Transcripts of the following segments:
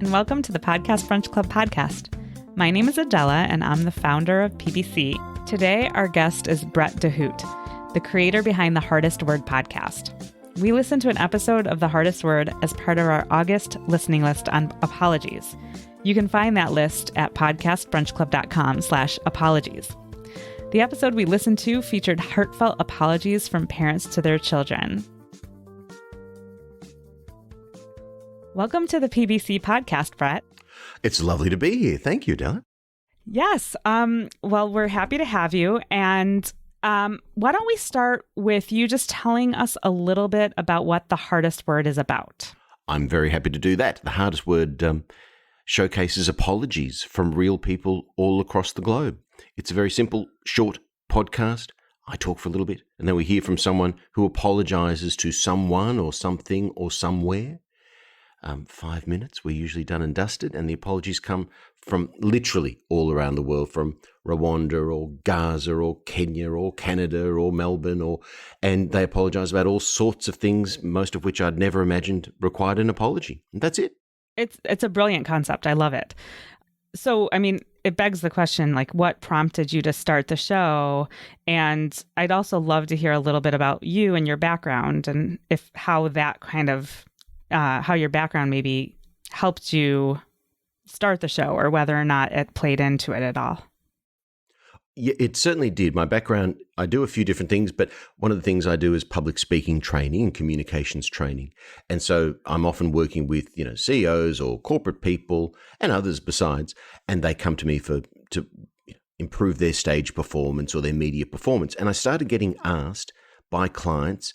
and welcome to the Podcast Brunch Club podcast. My name is Adela, and I'm the founder of PBC. Today, our guest is Brett de Hoedt, the creator behind the Hardest Word podcast. We listened to an episode of The Hardest Word as part of our August listening list on apologies. You can find that list at podcastbrunchclub.com/apologies. The episode we listened to featured heartfelt apologies from parents to their children. Welcome to the PBC podcast, Brett. It's lovely to be here. Thank you, Adela. Yes. Well, we're happy to have you. And why don't we start with you just telling us a little bit about what The Hardest Word is about? I'm very happy to do that. The Hardest Word showcases apologies from real people all across the globe. It's a very simple, short podcast. I talk for a little bit, and then we hear from someone who apologizes to someone or something or somewhere. 5 minutes, we're usually done and dusted, and the apologies come from literally all around the world, from Rwanda or Gaza or Kenya or Canada or Melbourne, and they apologize about all sorts of things, most of which I'd never imagined required an apology. And that's it. It's a brilliant concept. I love it. So, I mean, it begs the question, like, what prompted you to start the show? And I'd also love to hear a little bit about you and your background, and how that kind of how your background maybe helped you start the show, or whether or not it played into it at all. Yeah, it certainly did. My background, I do a few different things, but one of the things I do is public speaking training and communications training. And so I'm often working with, CEOs or corporate people and others besides, and they come to me to improve their stage performance or their media performance. And I started getting asked by clients,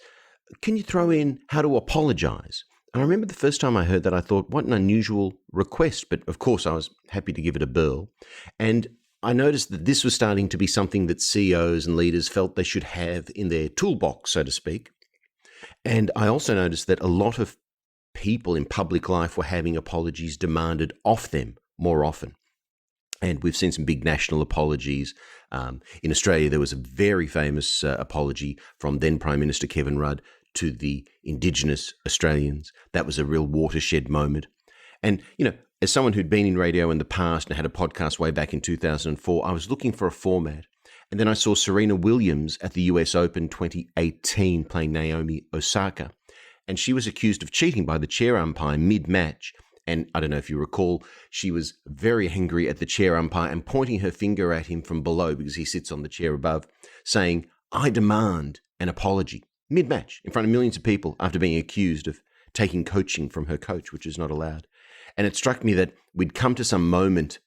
can you throw in how to apologize? And I remember the first time I heard that, I thought, what an unusual request. But of course, I was happy to give it a whirl. And I noticed that this was starting to be something that CEOs and leaders felt they should have in their toolbox, so to speak. And I also noticed that a lot of people in public life were having apologies demanded of them more often. And we've seen some big national apologies. In Australia, there was a very famous apology from then Prime Minister Kevin Rudd to the Indigenous Australians. That was a real watershed moment. And, as someone who'd been in radio in the past and had a podcast way back in 2004, I was looking for a format. And then I saw Serena Williams at the US Open 2018 playing Naomi Osaka. And she was accused of cheating by the chair umpire mid-match. And I don't know if you recall, she was very angry at the chair umpire and pointing her finger at him from below, because he sits on the chair above, saying, "I demand an apology." Mid-match, in front of millions of people, after being accused of taking coaching from her coach, which is not allowed. And it struck me that we'd come to some moment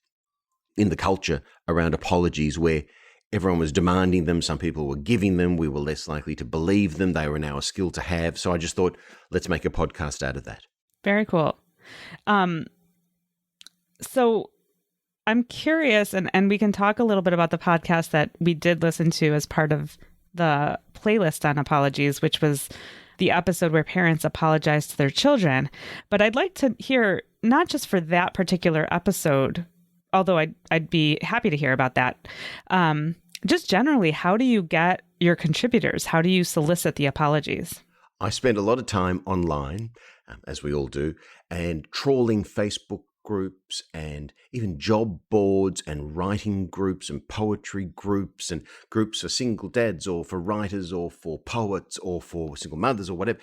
in the culture around apologies where everyone was demanding them. Some people were giving them. We were less likely to believe them. They were now a skill to have. So I just thought, let's make a podcast out of that. Very cool. So I'm curious, and we can talk a little bit about the podcast that we did listen to as part of the playlist on apologies, which was the episode where parents apologize to their children. But I'd like to hear, not just for that particular episode, although I'd be happy to hear about that. Just generally, how do you get your contributors? How do you solicit the apologies? I spend a lot of time online, as we all do, and trawling Facebook groups and even job boards and writing groups and poetry groups and groups for single dads or for writers or for poets or for single mothers or whatever,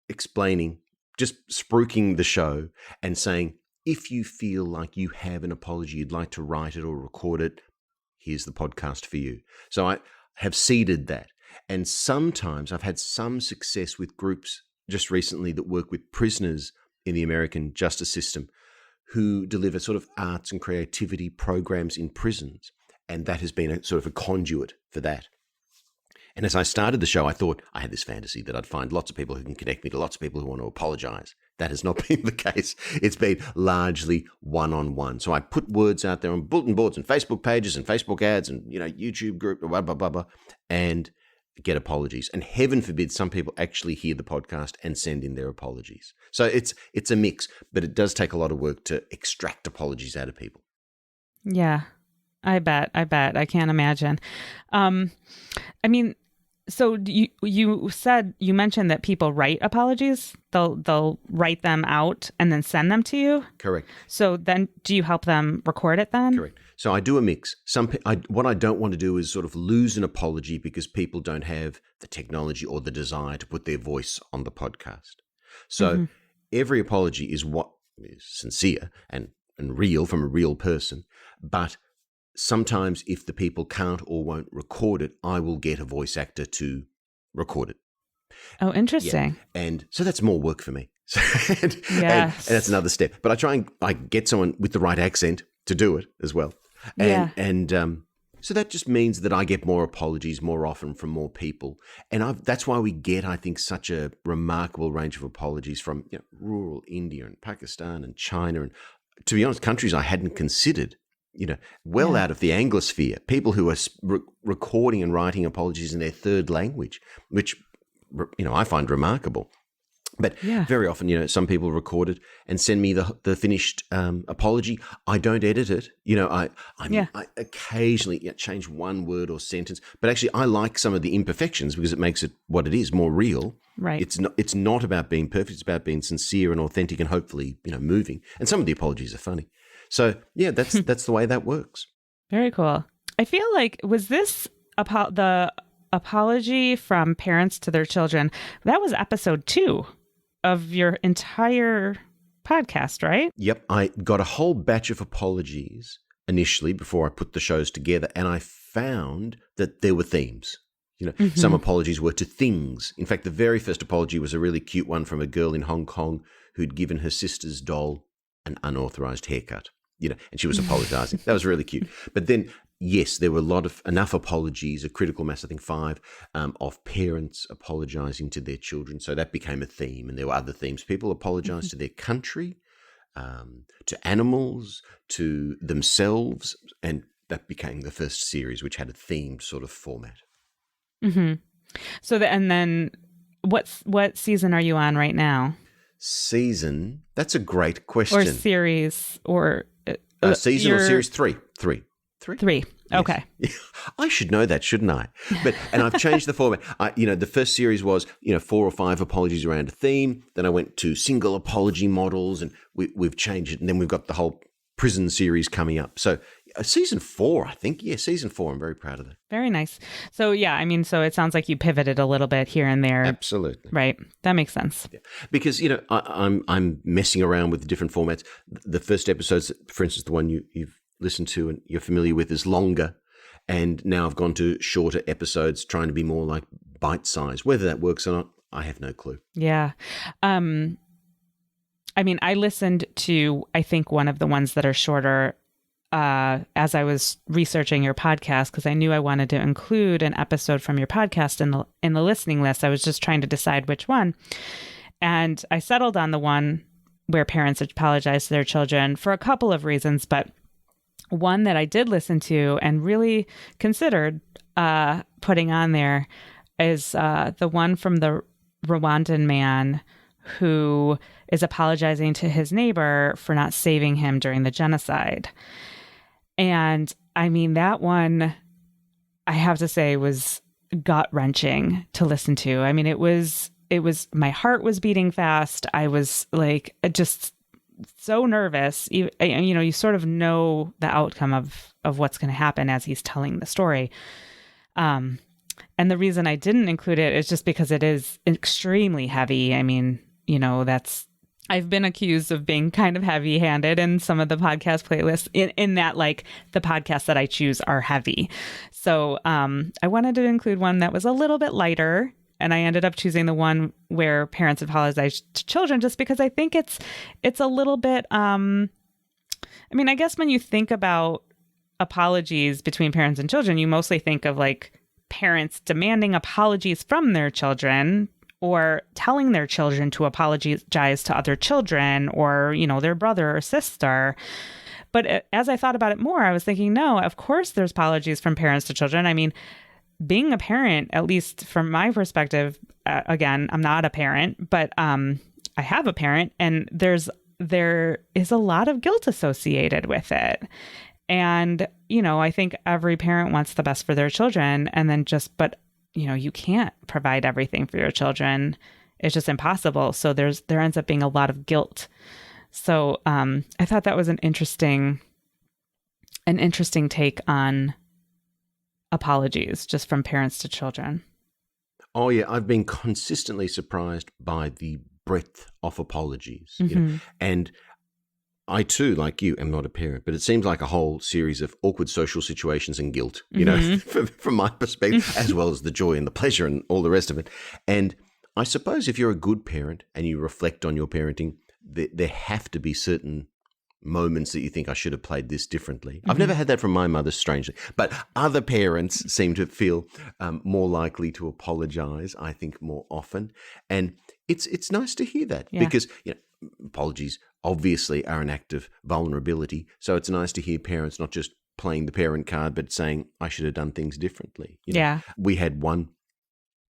explaining, just spruiking the show and saying, if you feel like you have an apology, you'd like to write it or record it, here's the podcast for you. So I have seeded that. And sometimes I've had some success with groups just recently that work with prisoners in the American justice system who deliver sort of arts and creativity programs in prisons. And that has been a sort of a conduit for that. And as I started the show, I thought I had this fantasy that I'd find lots of people who can connect me to lots of people who want to apologize. That has not been the case. It's been largely one-on-one. So I put words out there on bulletin boards and Facebook pages and Facebook ads and, YouTube group, blah, blah, blah, blah, and get apologies. And heaven forbid some people actually hear the podcast and send in their apologies. So it's a mix, but it does take a lot of work to extract apologies out of people. Yeah, I bet. I can't imagine. I mean, So you mentioned that people write apologies. They'll write them out and then send them to you. Correct. So then, do you help them record it then? Correct. So I do a mix. What I don't want to do is sort of lose an apology because people don't have the technology or the desire to put their voice on the podcast. So every apology is what is sincere and real from a real person, but sometimes if the people can't or won't record it, I will get a voice actor to record it. Oh, interesting. Yeah. And so that's more work for me. and Yes. that's another step. But I try and get someone with the right accent to do it as well. And so that just means that I get more apologies more often from more people. And that's why we get, I think, such a remarkable range of apologies from rural India and Pakistan and China and, to be honest, countries I hadn't considered. Out of the Anglosphere, people who are recording and writing apologies in their third language, which, I find remarkable. But very often, some people record it and send me the finished apology. I don't edit it. I occasionally change one word or sentence, but actually I like some of the imperfections because it makes it what it is, more real. Right. It's not about being perfect. It's about being sincere and authentic and hopefully, moving. And some of the apologies are funny. So, that's the way that works. Very cool. I feel like, was this the apology from parents to their children? That was episode 2 of your entire podcast, right? Yep. I got a whole batch of apologies initially before I put the shows together, and I found that there were themes. Some apologies were to things. In fact, the very first apology was a really cute one from a girl in Hong Kong who'd given her sister's doll an unauthorized haircut. And she was apologizing. That was really cute. But then, yes, there were enough apologies, a critical mass, I think 5, of parents apologizing to their children. So that became a theme. And there were other themes. People apologized to their country, to animals, to themselves. And that became the first series, which had a themed sort of format. So, and then what season are you on right now? Season? That's a great question. Or series, or... season or series? 3. 3. 3. Okay. Yes. I should know that, shouldn't I? And I've changed the format. The first series was, 4 or 5 apologies around a theme. Then I went to single apology models, and we've changed it. And then we've got the whole prison series coming up. So season 4, I think. Yeah, season 4. I'm very proud of that. Very nice. So so it sounds like you pivoted a little bit here and there. Absolutely. Right. That makes sense. Yeah. Because, I'm messing around with different formats. The first episodes, for instance, the one you've listened to and you're familiar with, is longer. And now I've gone to shorter episodes, trying to be more like bite-sized. Whether that works or not, I have no clue. Yeah. I listened to, I think, one of the ones that are shorter as I was researching your podcast, because I knew I wanted to include an episode from your podcast in the listening list. I was just trying to decide which one. And I settled on the one where parents apologize to their children for a couple of reasons, but one that I did listen to and really considered putting on there is the one from the Rwandan man who is apologizing to his neighbor for not saving him during the genocide. And that one, I have to say, was gut-wrenching to listen to. It was, my heart was beating fast. I was just so nervous. You sort of know the outcome of what's going to happen as he's telling the story. And the reason I didn't include it is just because it is extremely heavy. I've been accused of being kind of heavy-handed in some of the podcast playlists in that, the podcasts that I choose are heavy. So I wanted to include one that was a little bit lighter, and I ended up choosing the one where parents apologize to children just because I think it's a little bit, I guess when you think about apologies between parents and children, you mostly think of parents demanding apologies from their children, or telling their children to apologize to other children or, their brother or sister. But as I thought about it more, I was thinking, no, of course there's apologies from parents to children. Being a parent, at least from my perspective, again, I'm not a parent, but I have a parent, and there is a lot of guilt associated with it. And, I think every parent wants the best for their children, and then but you can't provide everything for your children. It's just impossible. So there ends up being a lot of guilt. So I thought that was an interesting take on apologies, just from parents to children. Oh yeah, I've been consistently surprised by the breadth of apologies, and I too, like you, am not a parent, but it seems like a whole series of awkward social situations and guilt, from my perspective, as well as the joy and the pleasure and all the rest of it. And I suppose if you're a good parent and you reflect on your parenting, there have to be certain moments that you think I should have played this differently. I've never had that from my mother, strangely, but other parents seem to feel more likely to apologize, I think, more often. And it's nice to hear that because apologies obviously are an act of vulnerability. So it's nice to hear parents not just playing the parent card, but saying, I should have done things differently. We had one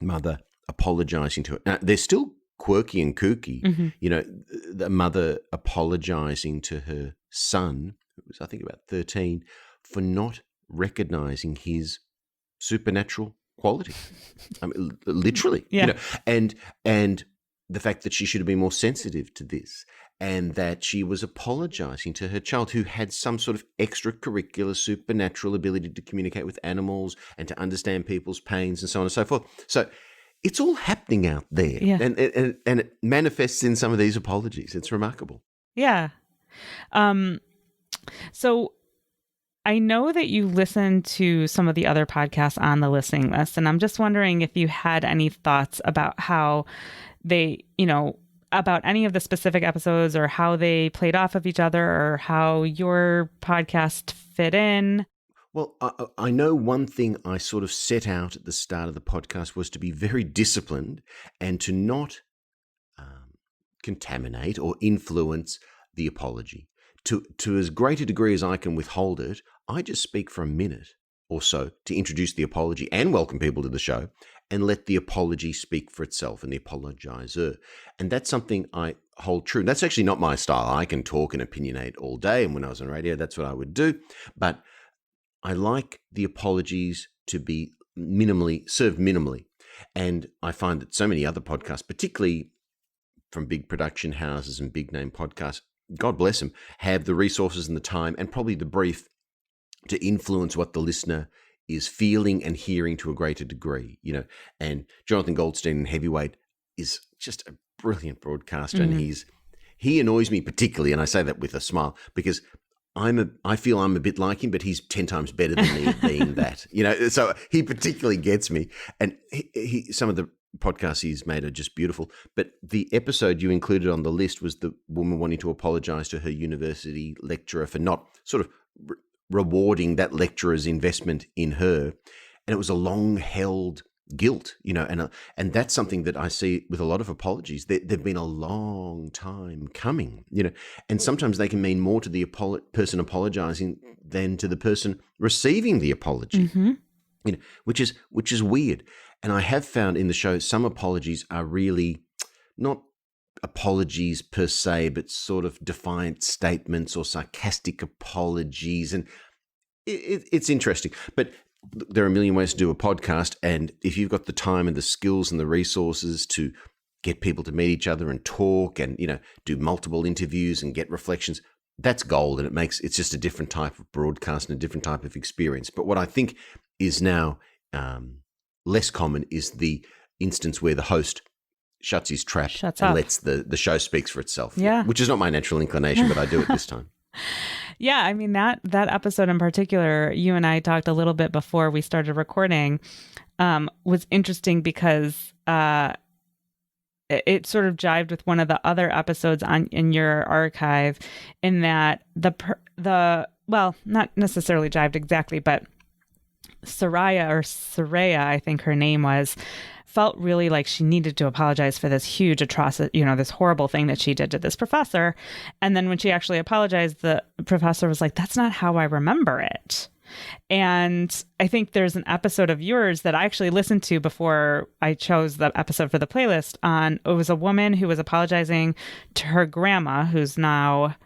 mother apologizing to it. Now, they're still quirky and kooky. The mother apologizing to her son, who was, I think, about 13, for not recognizing his supernatural quality. I mean, literally, and the fact that she should have been more sensitive to this, and that she was apologizing to her child who had some sort of extracurricular supernatural ability to communicate with animals and to understand people's pains and so on and so forth. So it's all happening out there, and it manifests in some of these apologies. It's remarkable. Yeah. So I know that you listen to some of the other podcasts on the listening list, and I'm just wondering if you had any thoughts about how they, about any of the specific episodes, or how they played off of each other, or how your podcast fit in. Well, I know one thing I sort of set out at the start of the podcast was to be very disciplined and to not contaminate or influence the apology. To as great a degree as I can withhold it, I just speak for a minute or so to introduce the apology and welcome people to the show, and let the apology speak for itself and the apologizer. And that's something I hold true. That's actually not my style. I can talk and opinionate all day, and when I was on radio, that's what I would do. But I like the apologies to be served minimally. And I find that so many other podcasts, particularly from big production houses and big name podcasts, God bless them, have the resources and the time and probably the brief to influence what the listener is feeling and hearing to a greater degree, and Jonathan Goldstein in Heavyweight is just a brilliant broadcaster. And he annoys me particularly. And I say that with a smile because I feel I'm a bit like him, but he's 10 times better than me at being that, so he particularly gets me. And he some of the podcasts he's made are just beautiful. But the episode you included on the list was the woman wanting to apologize to her university lecturer for not sort of rewarding that lecturer's investment in her. And it was a long-held guilt, and that's something that I see with a lot of apologies. They've been a long time coming, and sometimes they can mean more to the person apologizing than to the person receiving the apology, which is weird. And I have found in the show some apologies are really not apologies per se, but sort of defiant statements or sarcastic apologies, and it's interesting. But there are a million ways to do a podcast, and if you've got the time and the skills and the resources to get people to meet each other and talk and do multiple interviews and get reflections, that's gold. And it's just a different type of broadcast and a different type of experience. But what I think is now less common is the instance where the host shuts his trap and lets the show speaks for itself. Yeah, which is not my natural inclination, but I do it this time. Yeah, I mean, that episode in particular, you and I talked a little bit before we started recording, was interesting because it sort of jived with one of the other episodes in your archive, in that well, not necessarily jived exactly, but Soraya, I think her name was, felt really like she needed to apologize for this huge atrocity, this horrible thing that she did to this professor. And then when she actually apologized, the professor was like, that's not how I remember it. And I think there's an episode of yours that I actually listened to before I chose the episode for the playlist it was a woman who was apologizing to her grandma, who's now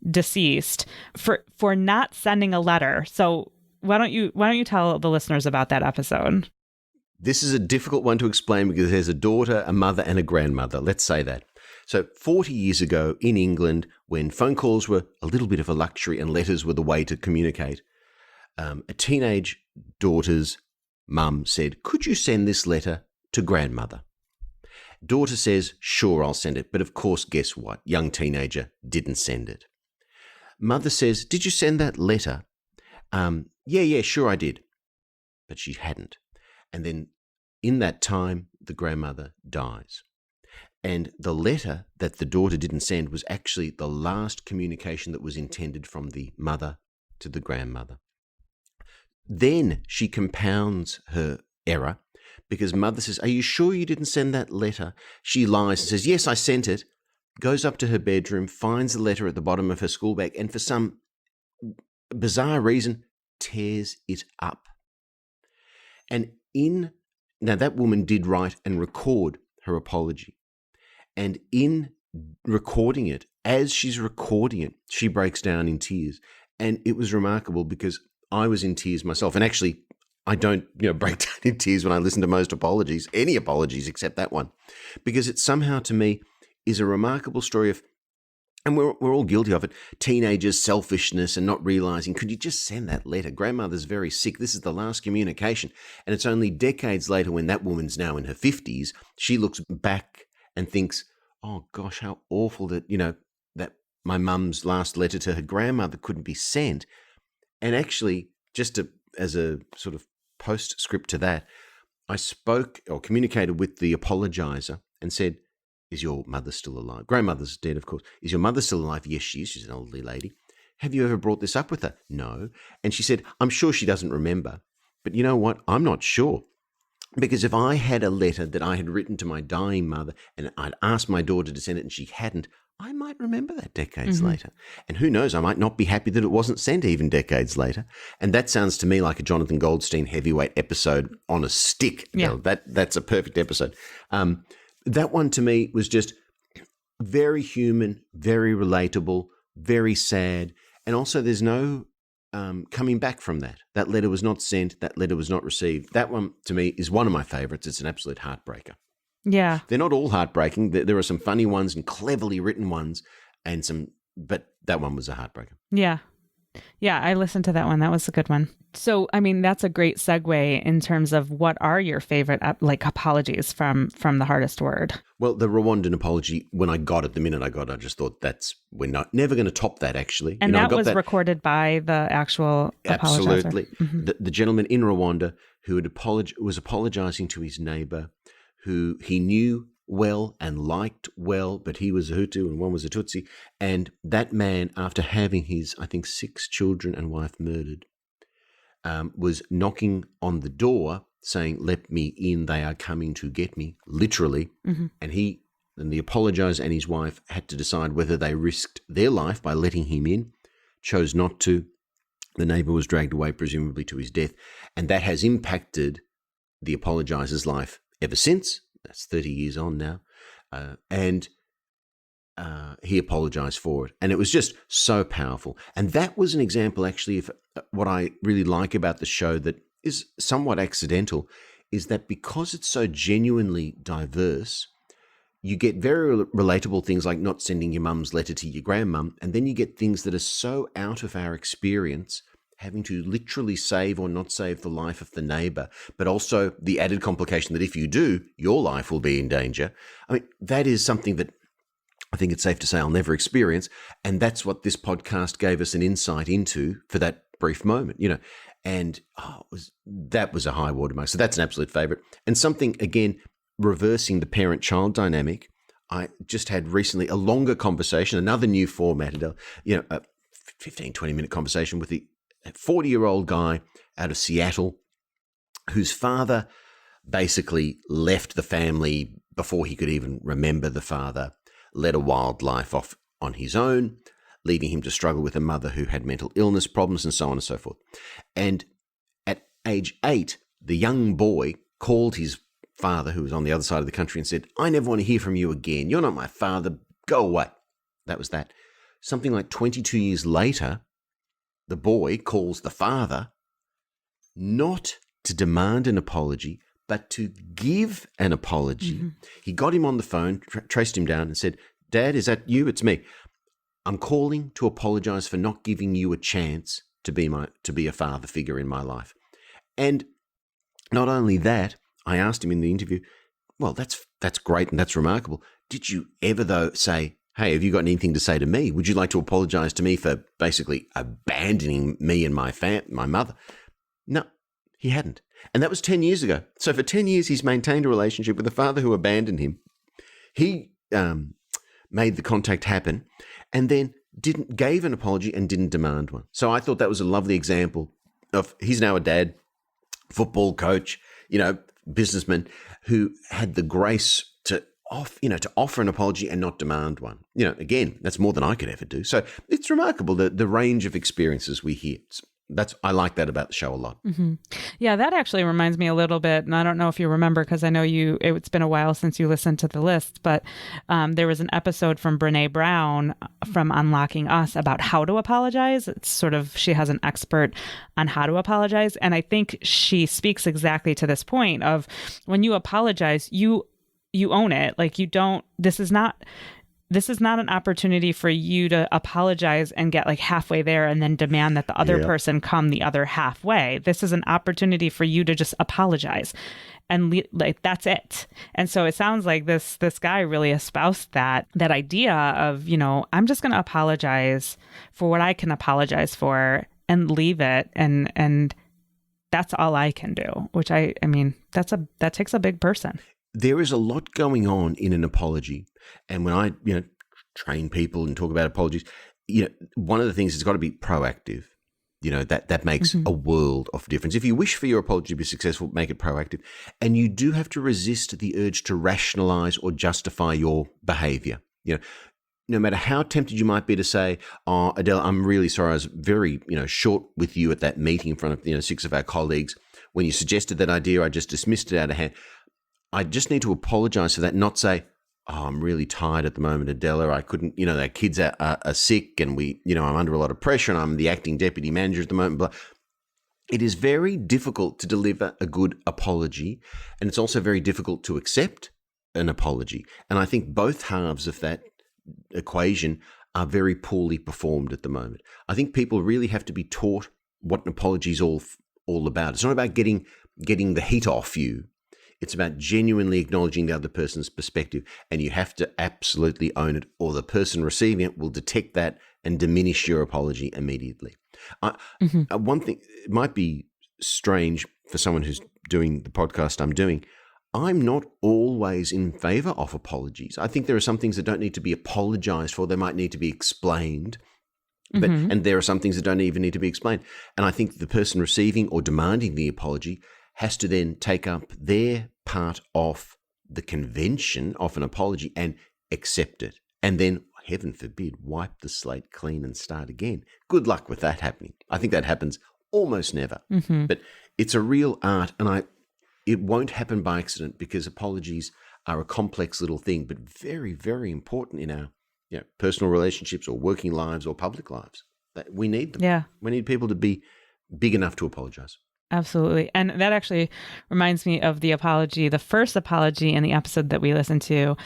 deceased, for not sending a letter. So why don't you tell the listeners about that episode? This is a difficult one to explain because there's a daughter, a mother, and a grandmother. Let's say that. So 40 years ago in England, when phone calls were a little bit of a luxury and letters were the way to communicate, a teenage daughter's mum said, "Could you send this letter to grandmother?" Daughter says, "Sure, I'll send it." But of course, guess what? Young teenager didn't send it. Mother says, "Did you send that letter?" Yeah, sure I did. But she hadn't. And then in that time, the grandmother dies. And the letter that the daughter didn't send was actually the last communication that was intended from the mother to the grandmother. Then she compounds her error because mother says, "Are you sure you didn't send that letter?" She lies and says, "Yes, I sent it." Goes up to her bedroom, finds the letter at the bottom of her school bag, and for some bizarre reason, tears it up. And now that woman did write and record her apology. And in recording it, as she's recording it, she breaks down in tears. And it was remarkable because I was in tears myself. And actually, I don't break down in tears when I listen to most apologies, any apologies except that one, because it somehow to me is a remarkable story of, and we're all guilty of it, teenagers' selfishness and not realizing, could you just send that letter? Grandmother's very sick. This is the last communication. And it's only decades later when that woman's now in her 50s, she looks back and thinks, oh gosh, how awful that, that my mum's last letter to her grandmother couldn't be sent. And actually, as a sort of postscript to that, I spoke or communicated with the apologizer and said, "Is your mother still alive?" Grandmother's dead, of course. "Is your mother still alive?" "Yes, she is. She's an elderly lady." "Have you ever brought this up with her?" "No." And she said, "I'm sure she doesn't remember. But you know what? I'm not sure. Because if I had a letter that I had written to my dying mother and I'd asked my daughter to send it and she hadn't, I might remember that decades later. And who knows, I might not be happy that it wasn't sent even decades later. And that sounds to me like a Jonathan Goldstein heavyweight episode on a stick. Yeah. That's a perfect episode. That one to me was just very human, very relatable, very sad. And also there's no coming back from that. That letter was not sent. That letter was not received. That one to me is one of my favorites. It's an absolute heartbreaker. Yeah. They're not all heartbreaking. There are some funny ones and cleverly written ones but that one was a heartbreaker. Yeah. Yeah, I listened to that one. That was a good one. So, I mean, that's a great segue in terms of what are your favorite apologies from the hardest word? Well, the Rwandan apology, when I got it, the minute I got it, I just thought we're never going to top that, actually. And that was recorded by the actual apologizer. Absolutely. Mm-hmm. The gentleman in Rwanda who was apologizing to his neighbor, who he knew well and liked well, but he was a Hutu and one was a Tutsi. And that man, after having his, I think, 6 children and wife murdered, was knocking on the door saying, "Let me in, they are coming to get me," literally. Mm-hmm. And the apologizer and his wife had to decide whether they risked their life by letting him in, chose not to. The neighbor was dragged away, presumably to his death. And that has impacted the apologizer's life ever since. That's 30 years on now. And he apologized for it. And it was just so powerful. And that was an example, actually, of what I really like about the show that is somewhat accidental, is that because it's so genuinely diverse, you get very relatable things like not sending your mum's letter to your grandmum. And then you get things that are so out of our experience, having to literally save or not save the life of the neighbor, but also the added complication that if you do, your life will be in danger. I mean, that is something that I think it's safe to say I'll never experience. And that's what this podcast gave us an insight into for that brief moment, and that was a high watermark. So that's an absolute favorite. And something, again, reversing the parent-child dynamic. I just had recently a longer conversation, another new format, a 15, 20-minute conversation with a 40-year-old guy out of Seattle whose father basically left the family before he could even remember the father, led a wild life off on his own, leaving him to struggle with a mother who had mental illness problems and so on and so forth. And at age 8, the young boy called his father, who was on the other side of the country, and said, "I never want to hear from you again. You're not my father. Go away." That was that. Something like 22 years later, the boy calls the father not to demand an apology, but to give an apology. He got him on the phone, traced him down and said, Dad, is that you? It's me. I'm calling to apologize for not giving you a chance to be a father figure in my life. And not only that, I asked him in the interview, well, that's great and that's remarkable. Did you ever, though, say, hey, have you got anything to say to me? Would you like to apologize to me for basically abandoning me and my mother? No, he hadn't. And that was 10 years ago. So for 10 years, he's maintained a relationship with a father who abandoned him. He made the contact happen and then gave an apology and didn't demand one. So I thought that was a lovely example of, he's now a dad, football coach, businessman who had the grace to offer an apology and not demand one. Again, that's more than I could ever do. So it's remarkable the range of experiences we hear. I like that about the show a lot. Mm-hmm. Yeah, that actually reminds me a little bit, and I don't know if you remember because I know it's been a while since you listened to the list, but there was an episode from Brene Brown from Unlocking Us about how to apologize. It's sort of, she has an expert on how to apologize, and I think she speaks exactly to this point of when you apologize, you own it. Like this is not an opportunity for you to apologize and get like halfway there and then demand that the other person come the other halfway. This is an opportunity for you to just apologize and that's it. And so it sounds like this guy really espoused that idea of, I'm just going to apologize for what I can apologize for and leave it. And that's all I can do, which I mean, that takes a big person. There is a lot going on in an apology. And when I, train people and talk about apologies, one of the things is got to be proactive. That makes a world of difference. If you wish for your apology to be successful, make it proactive. And you do have to resist the urge to rationalize or justify your behavior. No matter how tempted you might be to say, oh, Adele, I'm really sorry. I was very, short with you at that meeting in front of, 6 of our colleagues. When you suggested that idea, I just dismissed it out of hand. I just need to apologize for that, not say, oh, I'm really tired at the moment, Adela. I couldn't, our kids are sick and I'm under a lot of pressure and I'm the acting deputy manager at the moment. But it is very difficult to deliver a good apology. And it's also very difficult to accept an apology. And I think both halves of that equation are very poorly performed at the moment. I think people really have to be taught what an apology is all about. It's not about getting the heat off you. It's about genuinely acknowledging the other person's perspective, and you have to absolutely own it, or the person receiving it will detect that and diminish your apology immediately. One thing, it might be strange for someone who's doing the podcast I'm doing, I'm not always in favor of apologies. I think there are some things that don't need to be apologized for. They might need to be explained. And there are some things that don't even need to be explained. And I think the person receiving or demanding the apology has to then take up their part of the convention of an apology and accept it. And then, heaven forbid, wipe the slate clean and start again. Good luck with that happening. I think that happens almost never. But it's a real art, and it won't happen by accident because apologies are a complex little thing, but very, very important in our personal relationships or working lives or public lives. We need them. Yeah. We need people to be big enough to apologize. Absolutely. And that actually reminds me of the first apology in the episode that we listened to,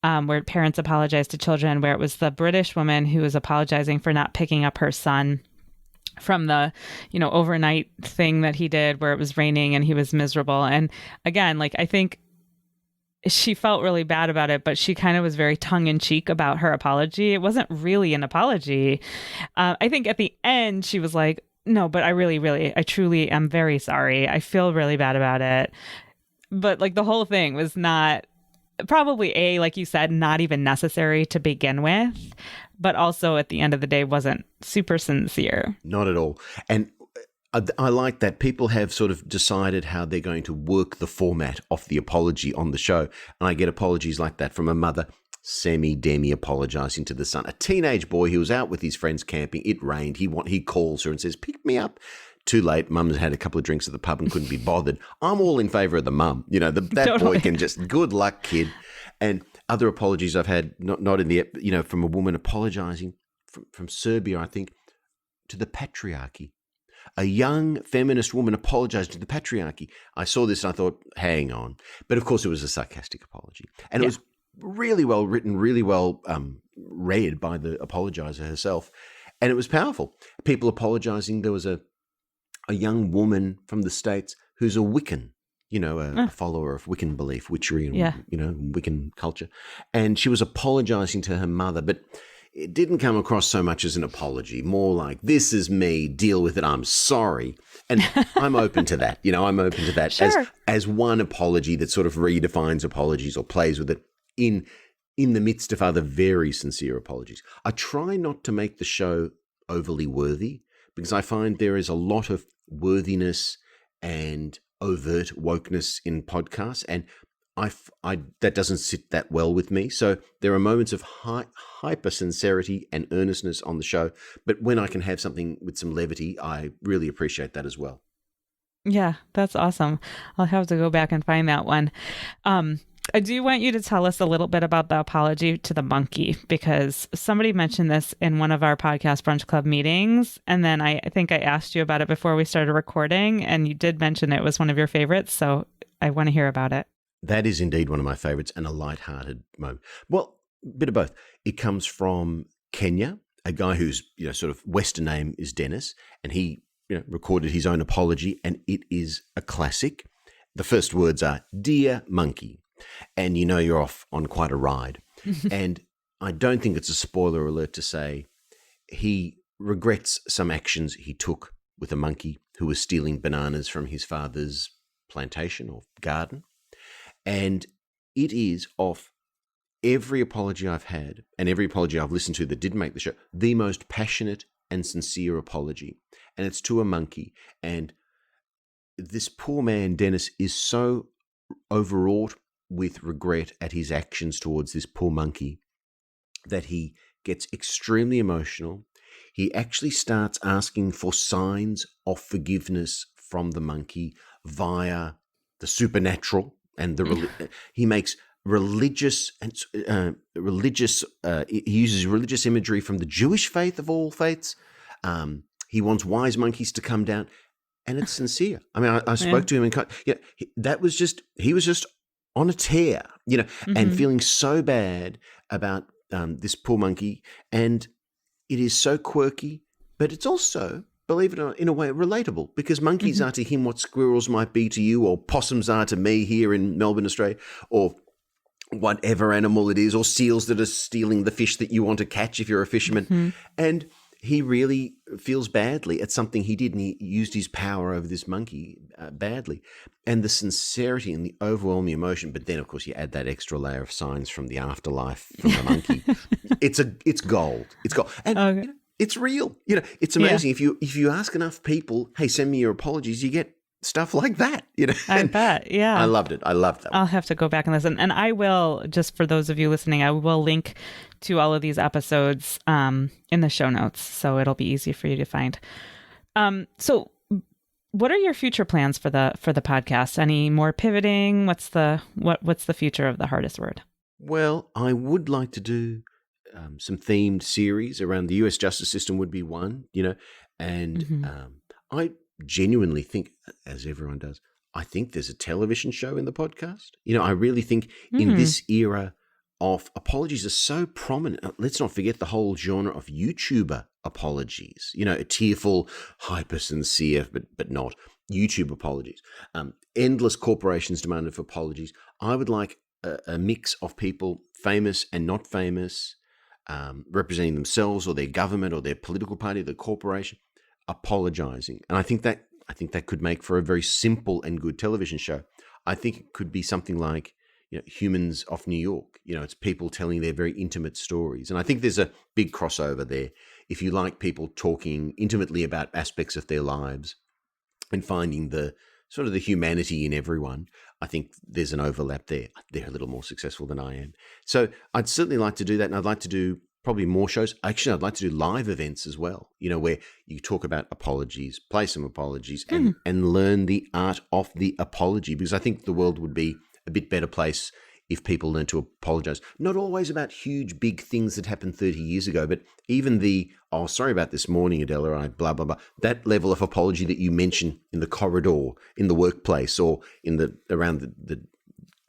where parents apologized to children, where it was the British woman who was apologizing for not picking up her son from the, overnight thing that he did where it was raining and he was miserable. And again, I think she felt really bad about it, but she kind of was very tongue in cheek about her apology. It wasn't really an apology. I think at the end she was like, no, but I truly am very sorry. I feel really bad about it. But the whole thing was not probably like you said, not even necessary to begin with, but also at the end of the day wasn't super sincere. Not at all. And I like that people have sort of decided how they're going to work the format of the apology on the show. And I get apologies like that from a mother semi-demi apologizing to the son. A teenage boy who was out with his friends camping. It rained. He calls her and says, pick me up. Too late. Mum's had a couple of drinks at the pub and couldn't be bothered. I'm all in favor of the mum. That totally. Boy can just, good luck, kid. And other apologies I've had, not in the, from a woman apologizing from Serbia, I think, to the Patriarchy. a young feminist woman apologized to the patriarchy. I saw this and I thought, hang on. But of course, it was a sarcastic apology. And it was really well written, really well read by the apologizer herself. And it was powerful. People apologizing. There was a young woman from the States who's a Wiccan, a follower of Wiccan belief, witchery and, Wiccan culture. And she was apologizing to her mother, but it didn't come across so much as an apology, more like, this is me, deal with it, I'm sorry. And I'm open to that. I'm open to that as one apology that sort of redefines apologies or plays with it in the midst of other very sincere apologies. I try not to make the show overly worthy because I find there is a lot of worthiness and overt wokeness in podcasts, and I that doesn't sit that well with me. So there are moments of hyper sincerity and earnestness on the show, but when I can have something with some levity, I really appreciate that as well. Yeah, that's awesome. I'll have to go back and find that one. I do want you to tell us a little bit about the apology to the monkey, because somebody mentioned this in one of our Podcast Brunch Club meetings. And then I think I asked you about it before we started recording, and you did mention it was one of your favorites. So I want to hear about it. That is indeed one of my favorites and a lighthearted moment. Well, a bit of both. It comes from Kenya, a guy whose sort of Western name is Dennis, and he recorded his own apology, and it is a classic. The first words are, "Dear monkey," and you're off on quite a ride. And I don't think it's a spoiler alert to say he regrets some actions he took with a monkey who was stealing bananas from his father's plantation or garden. And it is, of every apology I've had and every apology I've listened to that didn't make the show, the most passionate and sincere apology. And it's to a monkey. And this poor man, Dennis, is so overwrought with regret at his actions towards this poor monkey that he gets extremely emotional. He actually starts asking for signs of forgiveness from the monkey via the supernatural. And he makes religious he uses religious imagery from the Jewish faith of all faiths. He wants wise monkeys to come down, and it's sincere. I mean, I spoke to him and he was just on a tear, and feeling so bad about this poor monkey. And it is so quirky, but it's also, believe it or not, in a way relatable, because monkeys are to him what squirrels might be to you, or possums are to me here in Melbourne, Australia, or whatever animal it is, or seals that are stealing the fish that you want to catch if you're a fisherman. And he really feels badly at something he did, and he used his power over this monkey badly. And the sincerity and the overwhelming emotion, but then, of course, you add that extra layer of signs from the afterlife from the monkey. It's gold. It's gold. And it's real. It's amazing. If you ask enough people, hey, send me your apologies, you get stuff like that. I bet. Yeah. I loved it. I loved that. I'll have to go back and listen. And I will, just for those of you listening, I will link to all of these episodes in the show notes, so it'll be easy for you to find. So what are your future plans for the podcast? Any more pivoting? What's the future of The Hardest Word? Well, I would like to do some themed series around the US justice system would be one, and I genuinely think, as everyone does, I think there's a television show in the podcast. I really think in this era of apologies are so prominent. Let's not forget the whole genre of YouTuber apologies, tearful, hyper sincere, but not YouTube apologies. Endless corporations demanded for apologies. I would like a mix of people, famous and not famous, representing themselves or their government or their political party, the corporation, apologizing. And I think that could make for a very simple and good television show. I think it could be something like, Humans of New York. It's people telling their very intimate stories. And I think there's a big crossover there. If you like people talking intimately about aspects of their lives and finding the sort of the humanity in everyone, I think there's an overlap there. They're a little more successful than I am. So I'd certainly like to do that. And I'd like to do probably more shows. Actually, I'd like to do live events as well, where you talk about apologies, play some apologies, and learn the art of the apology, because I think the world would be a bit better place if people learn to apologize. Not always about huge, big things that happened 30 years ago, but even sorry about this morning, Adela, I blah, blah, blah. That level of apology that you mention in the corridor, in the workplace, or around the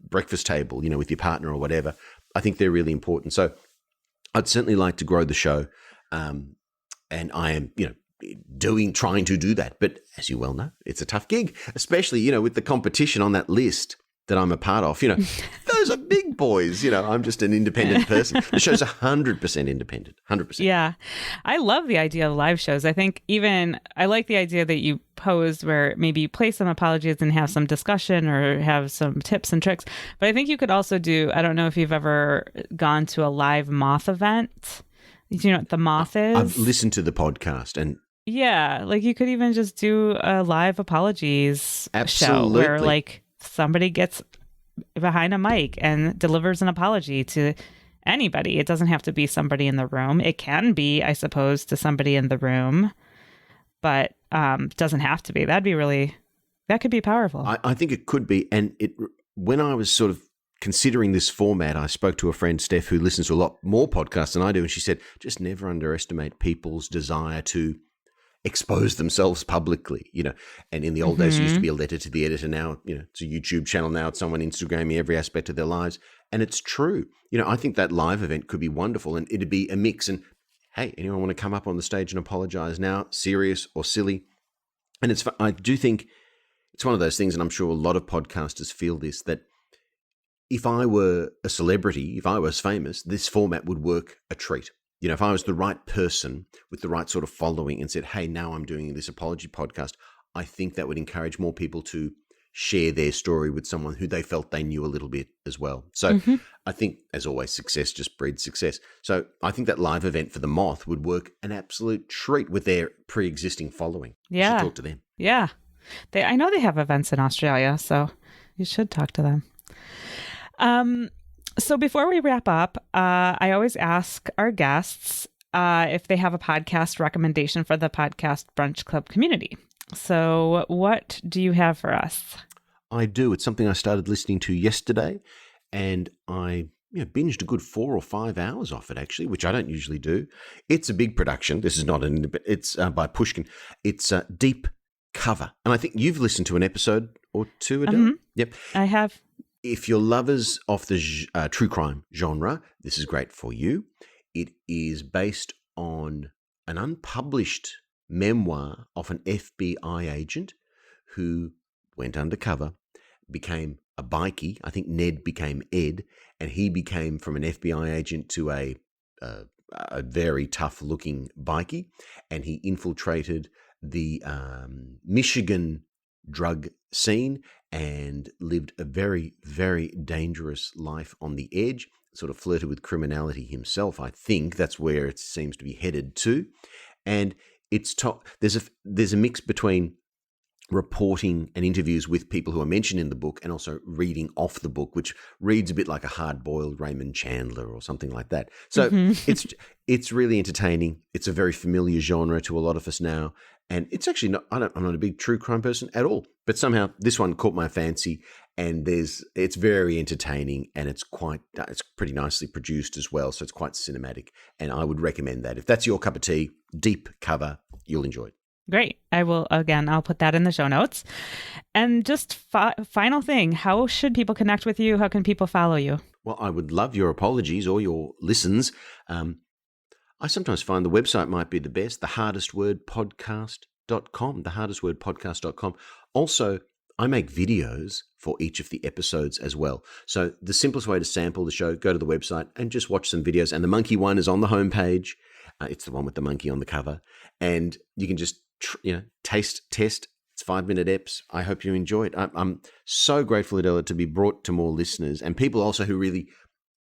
breakfast table, with your partner or whatever, I think they're really important. So I'd certainly like to grow the show. And I am, trying to do that. But as you well know, it's a tough gig, especially, with the competition on that list that I'm a part of. Those are big boys. I'm just an independent person. The show's 100% independent, 100%. Yeah. I love the idea of live shows. I think I like the idea that you posed where maybe you play some apologies and have some discussion or have some tips and tricks. But I think you could also I don't know if you've ever gone to a live moth event. Do you know what the moth is? I've listened to the podcast and yeah, you could even just do a live apologies show where somebody gets behind a mic and delivers an apology to anybody. It doesn't have to be somebody in the room. It can be, I suppose, to somebody in the room, but doesn't have to be. That could be powerful. I think it could be. And when I was sort of considering this format, I spoke to a friend, Steph, who listens to a lot more podcasts than I do. And she said, just never underestimate people's desire to expose themselves publicly, and in the old days, it used to be a letter to the editor. Now, it's a YouTube channel. Now it's someone Instagramming every aspect of their lives. And it's true. I think that live event could be wonderful and it'd be a mix. And hey, anyone want to come up on the stage and apologize now, serious or silly? And I do think it's one of those things, and I'm sure a lot of podcasters feel this, that if I were a celebrity, if I was famous, this format would work a treat. If I was the right person with the right sort of following and said, hey, now I'm doing this apology podcast, I think that would encourage more people to share their story with someone who they felt they knew a little bit as well. So I think, as always, success just breeds success. So I think that live event for the Moth would work an absolute treat with their pre-existing following. Yeah. You should talk to them. Yeah. I know they have events in Australia, so you should talk to them. So before we wrap up, I always ask our guests if they have a podcast recommendation for the Podcast Brunch Club community. So what do you have for us? I do. It's something I started listening to yesterday, and I binged a good 4 or 5 hours off it, actually, which I don't usually do. It's a big production. This is not it's by Pushkin. It's Deep Cover. And I think you've listened to an episode or two, Adele? Mm-hmm. Yep. I have. If you're lovers of the true crime genre, this is great for you. It is based on an unpublished memoir of an FBI agent who went undercover, became a bikie. I think Ned became Ed, and he became from an FBI agent to a very tough-looking bikie, and he infiltrated the Michigan drug scene and lived a very, very dangerous life on the edge, sort of flirted with criminality himself. I think that's where it seems to be headed to. And there's a mix between reporting and interviews with people who are mentioned in the book and also reading off the book, which reads a bit like a hard-boiled Raymond Chandler or something like that. So it's really entertaining. It's a very familiar genre to a lot of us now. And it's actually not, I'm not a big true crime person at all, but somehow this one caught my fancy, and it's very entertaining, and it's pretty nicely produced as well. So it's quite cinematic, and I would recommend that. If that's your cup of tea, Deep Cover, you'll enjoy it. Great. I'll put that in the show notes. And just final thing, how should people connect with you? How can people follow you? Well, I would love your apologies or your listens. I sometimes find the website might be the best, thehardestwordpodcast.com, thehardestwordpodcast.com. Also, I make videos for each of the episodes as well. So the simplest way to sample the show, go to the website and just watch some videos. And the monkey one is on the homepage. It's the one with the monkey on the cover. And you can just, taste, test. It's 5-minute eps. I hope you enjoy it. I'm so grateful, Adela, to be brought to more listeners and people also who really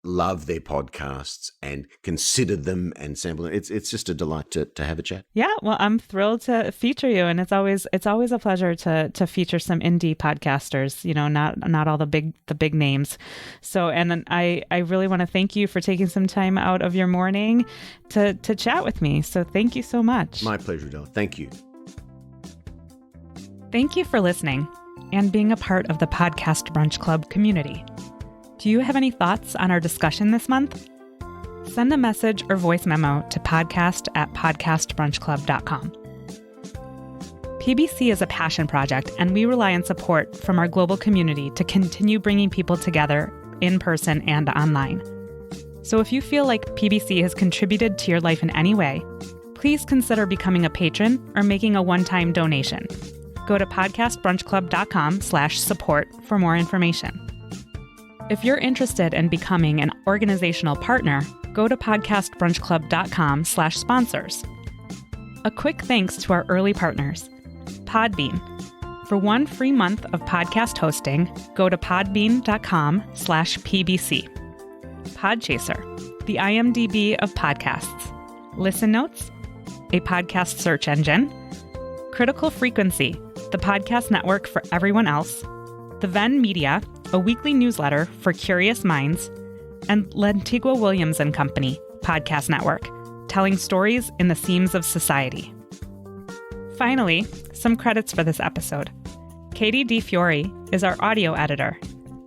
love their podcasts and consider them and sample them. It's just a delight to have a chat. Yeah, well, I'm thrilled to feature you, and it's always a pleasure to feature some indie podcasters. Not all the big names. So, and then I really want to thank you for taking some time out of your morning to chat with me. So, thank you so much. My pleasure, Adele. Thank you. Thank you for listening and being a part of the Podcast Brunch Club community. Do you have any thoughts on our discussion this month? Send a message or voice memo to podcast@podcastbrunchclub.com. PBC is a passion project, and we rely on support from our global community to continue bringing people together in person and online. So if you feel like PBC has contributed to your life in any way, please consider becoming a patron or making a one-time donation. Go to podcastbrunchclub.com/support for more information. If you're interested in becoming an organizational partner, go to podcastbrunchclub.com/sponsors. A quick thanks to our early partners, Podbean. For 1 free month of podcast hosting, go to podbean.com/PBC. Podchaser, the IMDb of podcasts. Listen Notes, a podcast search engine. Critical Frequency, the podcast network for everyone else. The Venn Media, a weekly newsletter for curious minds. And Lentigua Williams and Company, podcast network, telling stories in the seams of society. Finally, some credits for this episode. Katie DiFiore is our audio editor.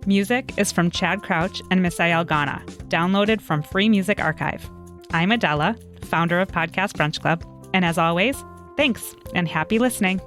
Music is from Chad Crouch and Misael Ghana, downloaded from Free Music Archive. I'm Adela, founder of Podcast Brunch Club, and as always, thanks and happy listening.